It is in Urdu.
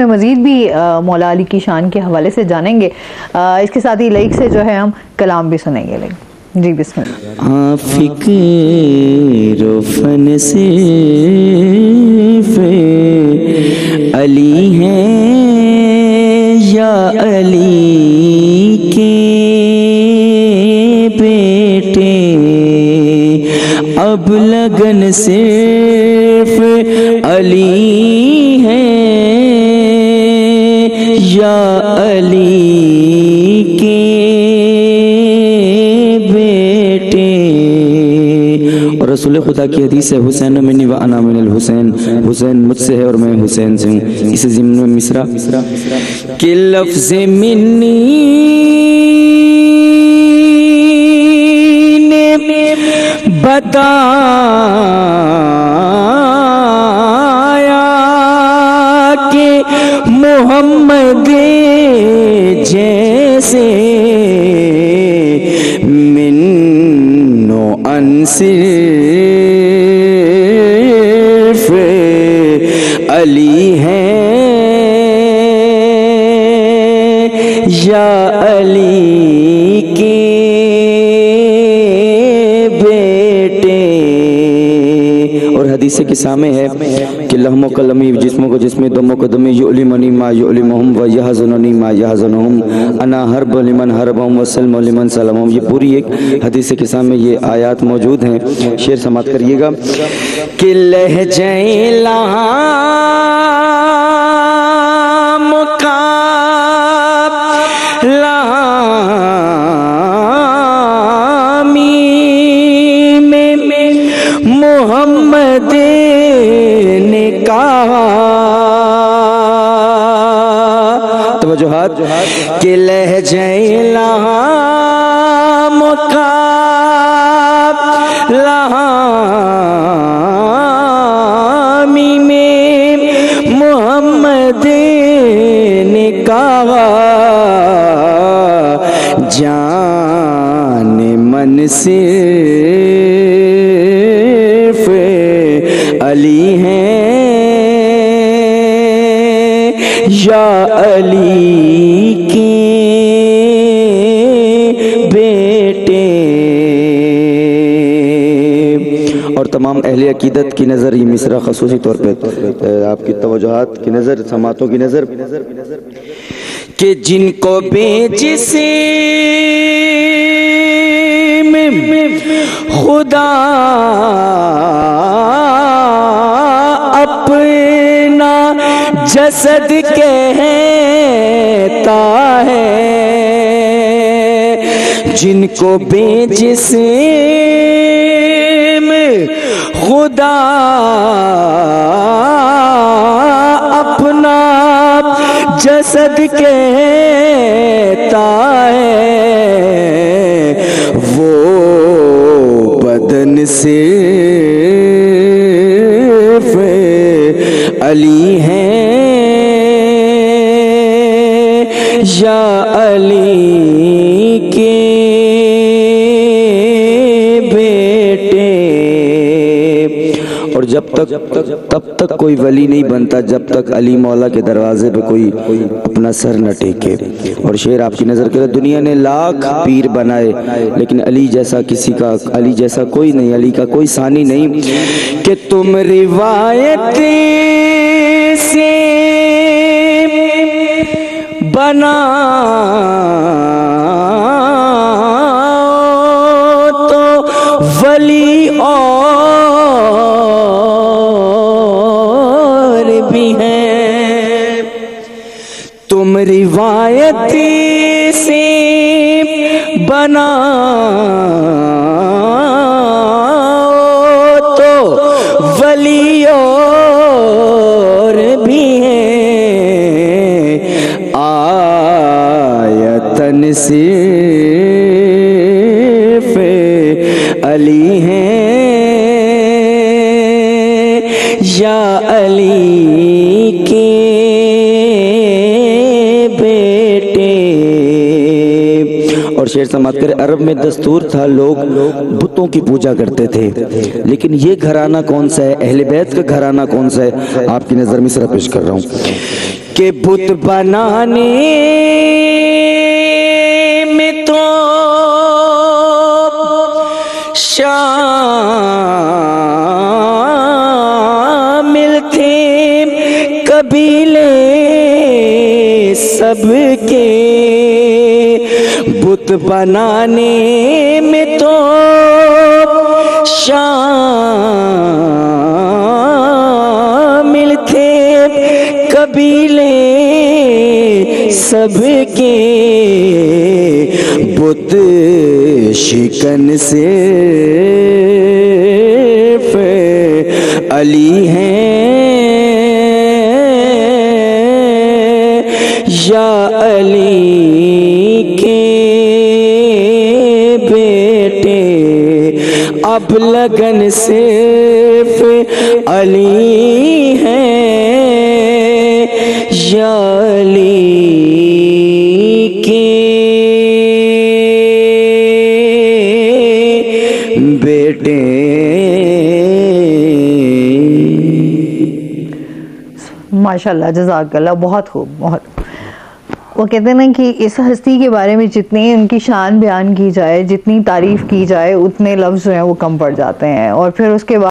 مزید بھی مولا علی کی شان کے حوالے سے جانیں گے، اس کے ساتھ ہی لائک سے جو ہے ہم کلام بھی سنیں گے. جی بسم اللہ. ہاں فکر و فن صرف علی ہیں یا علی کے بیٹے، اب لگن صرف علی ہیں یا علی کے بیٹے. اور رسول خدا کی حدیث ہے حسین منی و انا من الحسین، حسین مجھ سے ہے اور میں حسین سے ہوں. اس ضمن میں مصرع کہ لفظ منی نے بتایا کہ محمد جیسے من نوعاً صرف علی ہیں یا علی کے بیٹے. اور حدیث کے سامنے ہے کہ لحم و قلمی جسموں کو جسمی دموں کو دمی یعلمنی ما یعلمہم و یحزننی ما یحزنہم انا حرب لمن حربہم و سلم لمن سلمہم. یہ پوری ایک حدیث کے سامنے یہ آیات موجود ہیں. شعر سماعت کریے گا کہ لہجہ لام کا لامی میں محمد نے کہا توجہات کہ لہجہ لام کا لامی میں محمد نے کہا جان من صرف علی ہیں یا علی کے بیٹے. اور تمام اہل عقیدت کی نظر یہ مصرع خصوصی طور پہ آپ کی توجہات کی نظر سماعتوں کی نظر کہ جن کو بے جسم خدا اپنا جسد کہتا ہے، جن کو بے جسم خدا اپنا جسد کہتا ہے، وہ بدن صرف علی ہیں یا علی کے بیٹے. اور جب تک تب تک کوئی ولی نہیں بنتا جب تک علی مولا کے دروازے پہ کوئی اپنا سر نہ ٹیکے. اور شعر آپ کی نظر کرے دنیا نے لاکھ پیر بنائے لیکن علی جیسا کسی کا علی جیسا کوئی نہیں، علی کا کوئی ثانی نہیں. کہ تم روایت سے بنا تو ولی اور بھی ہیں، تم روایت سے بنا تو ولی اور بھی ہیں، آیتن صرف علی ہیں یا علی کے بیٹے. اور شعر سماعت کرے عرب میں دستور تھا لوگ بتوں کی پوجا کرتے تھے، لیکن یہ گھرانہ کون سا ہے، اہل بیت کا گھرانہ کون سا ہے، آپ کی نظر میں مصرع پیش کر رہا ہوں کہ بت بنانے میں تو شامل تھے قبیلے سب کے، بت بنانے میں تو شامل تھے قبیلے سب کے، بت شکن صرف علی ہیں یا علی کے بیٹے، اب لگن صرف علی ہیں یا علی کے بیٹے۔ ماشاءاللہ، جزاک اللہ، بہت خوب، بہت۔ وہ کہتے ہیں نا کہ اس ہستی کے بارے میں جتنی ان کی شان بیان کی جائے، جتنی تعریف کی جائے، اتنے لفظ جو ہیں وہ کم پڑ جاتے ہیں، اور پھر اس کے بعد